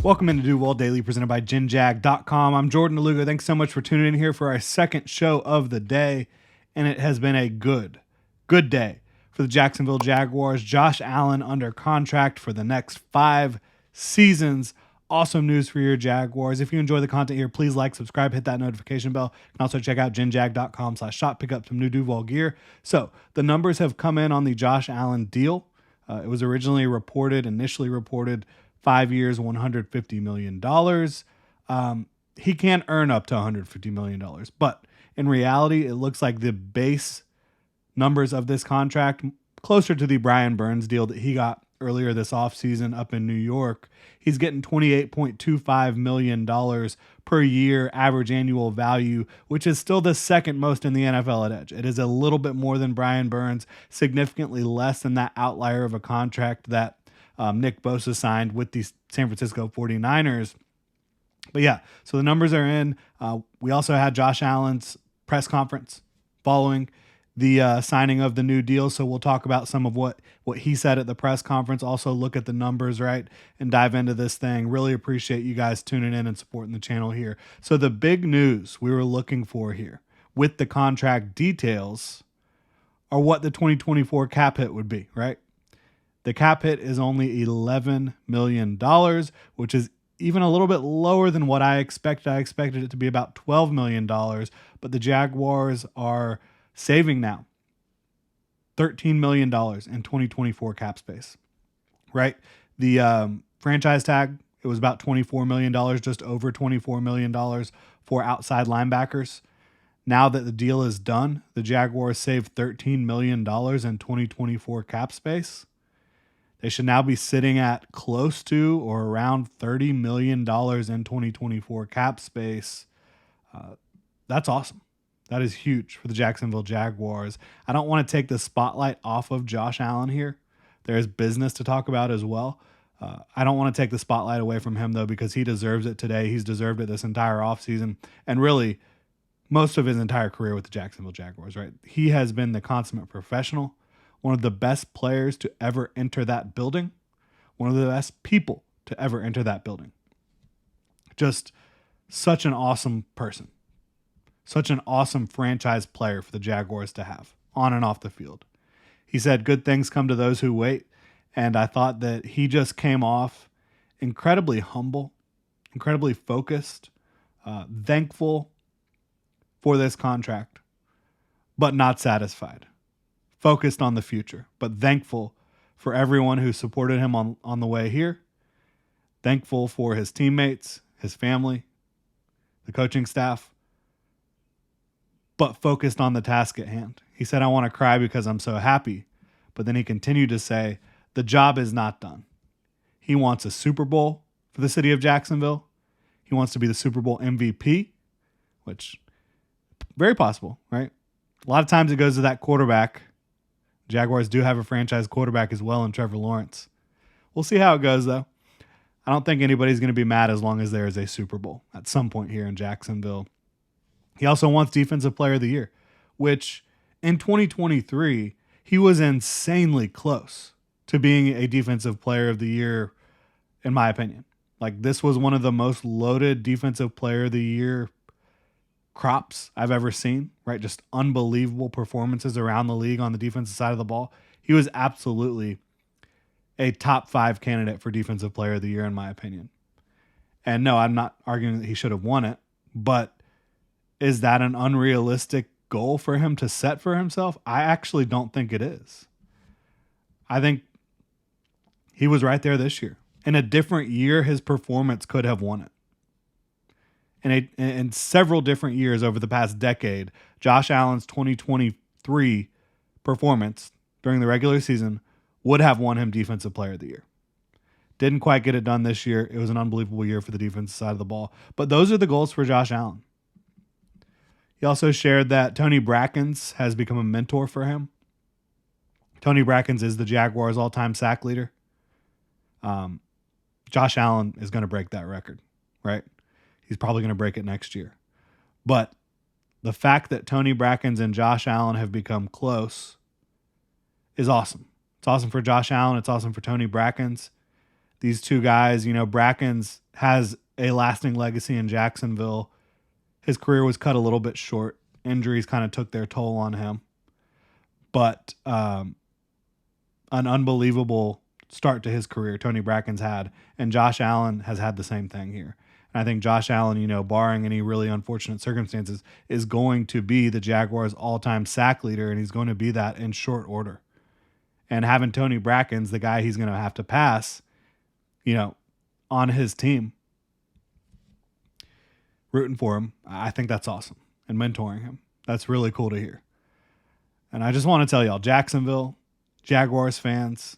Welcome into Duval Daily, presented by GenJag.com. I'm Jordan Lugo. Thanks so much for tuning in here for our second show of the day, and it has been a good day for the Jacksonville Jaguars. Josh Allen under contract for the next 5 seasons. Awesome news for your Jaguars. If you enjoy the content here, please like, subscribe, hit that notification bell. You can also check out GenJag.com/shop, pick up some new Duval gear. So the numbers have come in on the Josh Allen deal. It was initially reported 5 years, $150 million. He can earn up to $150 million. But in reality, it looks like the base numbers of this contract, closer to the Brian Burns deal that he got earlier this offseason up in New York. He's getting $28.25 million per year average annual value, which is still the second most in the NFL at edge. It is a little bit more than Brian Burns, significantly less than that outlier of a contract that Nick Bosa signed with the San Francisco 49ers. But yeah, so the numbers are in. We also had Josh Allen's press conference following the signing of the new deal. So we'll talk about some of what he said at the press conference. Also look at the numbers, right, and dive into this thing. Really appreciate you guys tuning in and supporting the channel here. So the big news we were looking for here with the contract details are what the 2024 cap hit would be, right? The cap hit is only $11 million, which is even a little bit lower than what I expected. I expected it to be about $12 million, but the Jaguars are saving now $13 million in 2024 cap space, right? The franchise tag, it was about $24 million, just over $24 million for outside linebackers. Now that the deal is done, the Jaguars saved $13 million in 2024 cap space. They should now be sitting at close to or around $30 million in 2024 cap space. That's awesome. That is huge for the Jacksonville Jaguars. I don't want to take the spotlight off of Josh Allen here. There's business to talk about as well. I don't want to take the spotlight away from him, though, because he deserves it today. He's deserved it this entire offseason and really most of his entire career with the Jacksonville Jaguars, right? He has been the consummate professional, one of the best players to ever enter that building, one of the best people to ever enter that building. Just such an awesome person, such an awesome franchise player for the Jaguars to have on and off the field. He said, "Good things come to those who wait." And I thought that he just came off incredibly humble, incredibly focused, thankful for this contract, but not satisfied. Focused on the future, but thankful for everyone who supported him on the way here. Thankful for his teammates, his family, the coaching staff, but focused on the task at hand. He said, "I want to cry because I'm so happy." But then he continued to say, the job is not done. He wants a Super Bowl for the city of Jacksonville. He wants to be the Super Bowl MVP, which very possible, right? A lot of times it goes to that quarterback. Jaguars do have a franchise quarterback as well in Trevor Lawrence. We'll see how it goes, though. I don't think anybody's going to be mad as long as there is a Super Bowl at some point here in Jacksonville. He also wants Defensive Player of the Year, which in 2023, he was insanely close to being a Defensive Player of the Year, in my opinion. Like, this was one of the most loaded Defensive Player of the Year crops I've ever seen, right? Just unbelievable performances around the league on the defensive side of the ball. He was absolutely a top 5 candidate for Defensive Player of the Year, in my opinion. And no, I'm not arguing that he should have won it, but is that an unrealistic goal for him to set for himself? I actually don't think it is. I think he was right there this year. In a different year, his performance could have won it. In several different years over the past decade, Josh Allen's 2023 performance during the regular season would have won him Defensive Player of the Year. Didn't quite get it done this year. It was an unbelievable year for the defensive side of the ball. But those are the goals for Josh Allen. He also shared that Tony Brackens has become a mentor for him. Tony Brackens is the Jaguars' all-time sack leader. Josh Allen is going to break that record, right? He's probably going to break it next year. But the fact that Tony Brackens and Josh Allen have become close is awesome. It's awesome for Josh Allen. It's awesome for Tony Brackens. these two guys, Brackens has a lasting legacy in Jacksonville. His career was cut a little bit short. Injuries kind of took their toll on him. But an unbelievable start to his career Tony Brackens had, and Josh Allen has had the same thing here. And I think Josh Allen, barring any really unfortunate circumstances, is going to be the Jaguars' all-time sack leader, and he's going to be that in short order. And having Tony Brackens, the guy he's going to have to pass, on his team, rooting for him, I think that's awesome. And mentoring him, that's really cool to hear. And I just want to tell y'all, Jacksonville, Jaguars fans,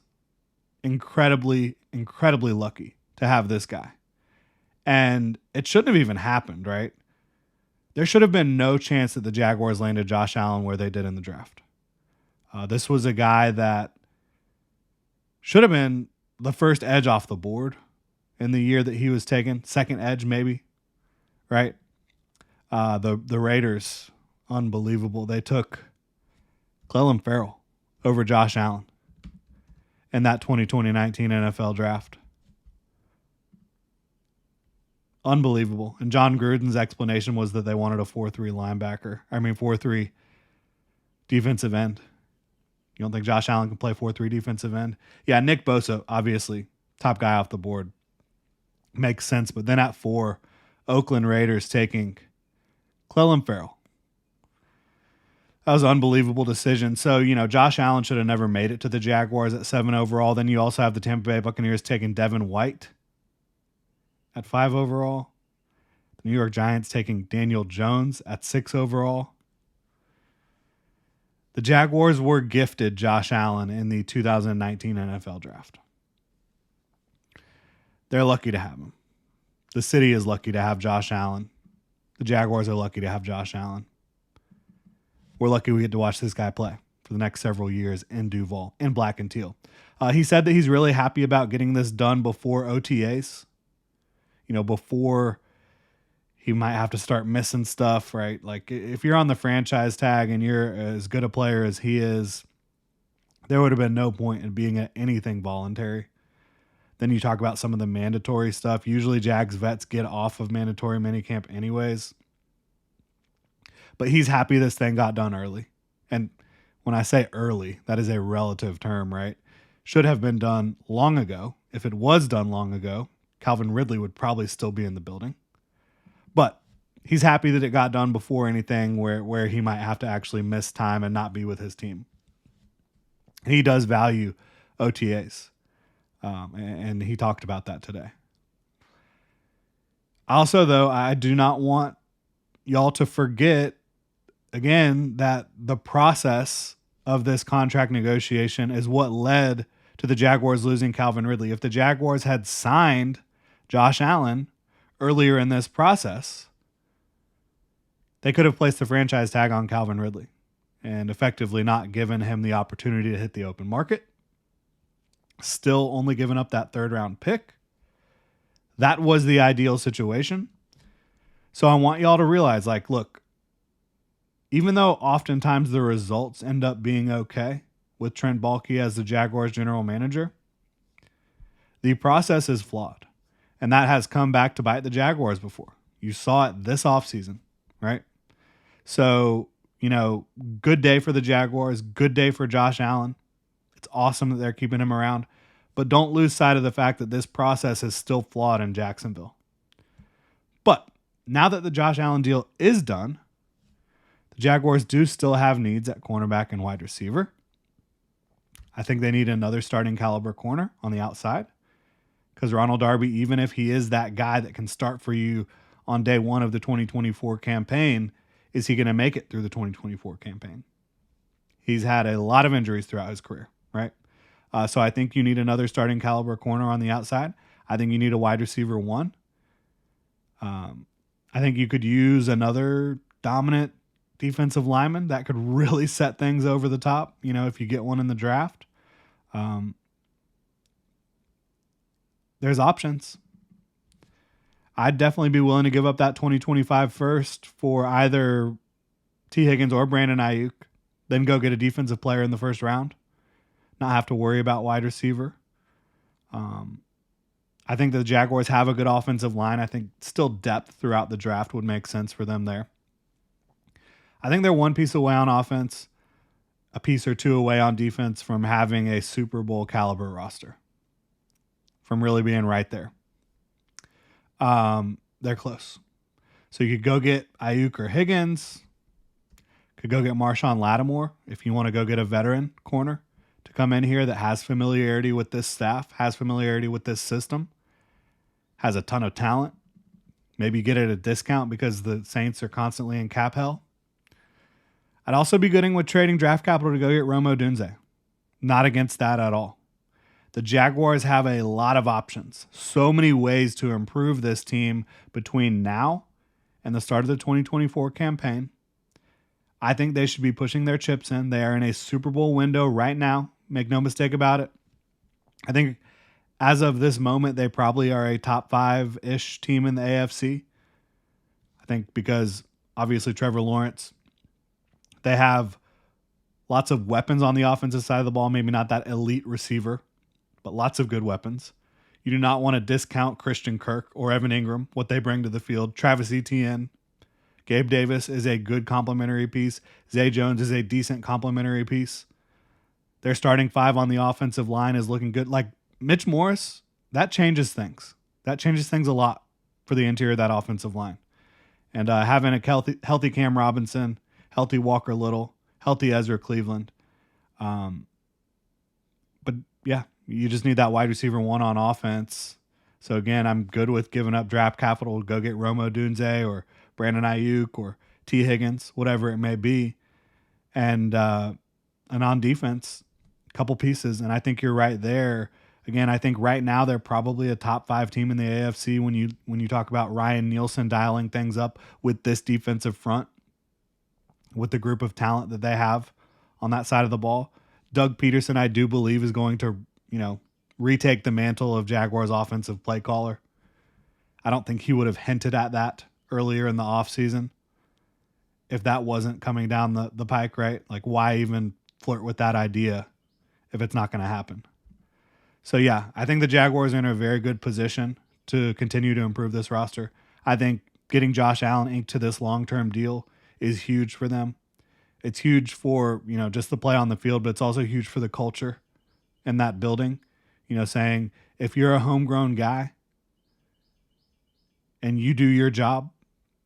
incredibly, incredibly lucky to have this guy. And it shouldn't have even happened, right? There should have been no chance that the Jaguars landed Josh Allen where they did in the draft. This was a guy that should have been the first edge off the board in the year that he was taken. Second edge, maybe, right? The Raiders, unbelievable. They took Clelin Ferrell over Josh Allen in that 2019 NFL draft. Unbelievable. And John Gruden's explanation was that they wanted a 4-3 linebacker. 4-3 defensive end. You don't think Josh Allen can play 4-3 defensive end? Yeah, Nick Bosa, obviously, top guy off the board. Makes sense. But then at 4, Oakland Raiders taking Clelin Ferrell. That was an unbelievable decision. So, Josh Allen should have never made it to the Jaguars at 7 overall. Then you also have the Tampa Bay Buccaneers taking Devin White at 5 overall. The New York Giants taking Daniel Jones at 6 overall. The Jaguars were gifted Josh Allen in the 2019 NFL draft. They're lucky to have him. The city is lucky to have Josh Allen. The Jaguars are lucky to have Josh Allen. We're lucky we get to watch this guy play for the next several years in Duval, in black and teal. He said that he's really happy about getting this done before OTAs. Before he might have to start missing stuff, right? Like if you're on the franchise tag and you're as good a player as he is, there would have been no point in being at anything voluntary. Then you talk about some of the mandatory stuff. Usually Jags vets get off of mandatory minicamp anyways. But he's happy this thing got done early. And when I say early, that is a relative term, right? Should have been done long ago. If it was done long ago, Calvin Ridley would probably still be in the building. But he's happy that it got done before anything where he might have to actually miss time and not be with his team. He does value OTAs. And he talked about that today. Also, though, I do not want y'all to forget, again, that the process of this contract negotiation is what led to the Jaguars losing Calvin Ridley. If the Jaguars had signed Josh Allen earlier in this process, they could have placed the franchise tag on Calvin Ridley and effectively not given him the opportunity to hit the open market. Still only giving up that 3rd round pick. That was the ideal situation. So I want y'all to realize, look, even though oftentimes the results end up being okay with Trent Baalke as the Jaguars general manager, the process is flawed. And that has come back to bite the Jaguars before. You saw it this offseason, right? So, good day for the Jaguars, good day for Josh Allen. It's awesome that they're keeping him around. But don't lose sight of the fact that this process is still flawed in Jacksonville. But now that the Josh Allen deal is done, the Jaguars do still have needs at cornerback and wide receiver. I think they need another starting caliber corner on the outside. Because Ronald Darby, even if he is that guy that can start for you on day one of the 2024 campaign, is he going to make it through the 2024 campaign? He's had a lot of injuries throughout his career, right? So I think you need another starting caliber corner on the outside. I think you need a wide receiver 1. I think you could use another dominant defensive lineman that could really set things over the top, if you get one in the draft. There's options. I'd definitely be willing to give up that 2025 first for either T. Higgins or Brandon Ayuk, then go get a defensive player in the first round, not have to worry about wide receiver. I think the Jaguars have a good offensive line. I think still depth throughout the draft would make sense for them there. I think they're one piece away on offense, a piece or two away on defense from having a Super Bowl caliber roster, from really being right there. They're close. So you could go get Ayuk or Higgins. Could go get Marshawn Lattimore if you want to go get a veteran corner to come in here that has familiarity with this staff, has familiarity with this system, has a ton of talent. Maybe get it at a discount because the Saints are constantly in cap hell. I'd also be good with trading draft capital to go get Rome Odunze. Not against that at all. The Jaguars have a lot of options. So many ways to improve this team between now and the start of the 2024 campaign. I think they should be pushing their chips in. They are in a Super Bowl window right now. Make no mistake about it. I think as of this moment, they probably are a top 5-ish team in the AFC. I think because obviously Trevor Lawrence, they have lots of weapons on the offensive side of the ball. Maybe not that elite receiver, but lots of good weapons. You do not want to discount Christian Kirk or Evan Ingram, what they bring to the field. Travis Etienne, Gabe Davis is a good complementary piece. Zay Jones is a decent complementary piece. Their starting 5 on the offensive line is looking good. Like Mitch Morris, that changes things. That changes things a lot for the interior of that offensive line. And having a healthy Cam Robinson, healthy Walker Little, healthy Ezra Cleveland. But yeah, you just need that wide receiver 1 on offense. So again, I'm good with giving up draft capital to go get Rome Odunze or Brandon Ayuk or T. Higgins, whatever it may be. And on defense, a couple pieces. And I think you're right there. Again, I think right now they're probably a top 5 team in the AFC when you talk about Ryan Nielsen dialing things up with this defensive front, with the group of talent that they have on that side of the ball. Doug Peterson, I do believe, is going to, retake the mantle of Jaguars offensive play caller. I don't think he would have hinted at that earlier in the offseason if that wasn't coming down the pike, right? Like, why even flirt with that idea if it's not going to happen? So, yeah, I think the Jaguars are in a very good position to continue to improve this roster. I think getting Josh Allen inked to this long-term deal is huge for them. It's huge for, just the play on the field, but it's also huge for the culture in that building. Saying if you're a homegrown guy and you do your job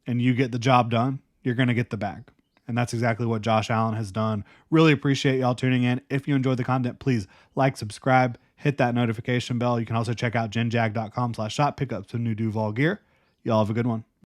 and you get the job done, you're going to get the bag. And that's exactly what Josh Allen has done. Really appreciate y'all tuning in. If you enjoyed the content, please like, subscribe, hit that notification bell. You can also check out genjag.com/shop, pick up some new Duval gear. Y'all have a good one.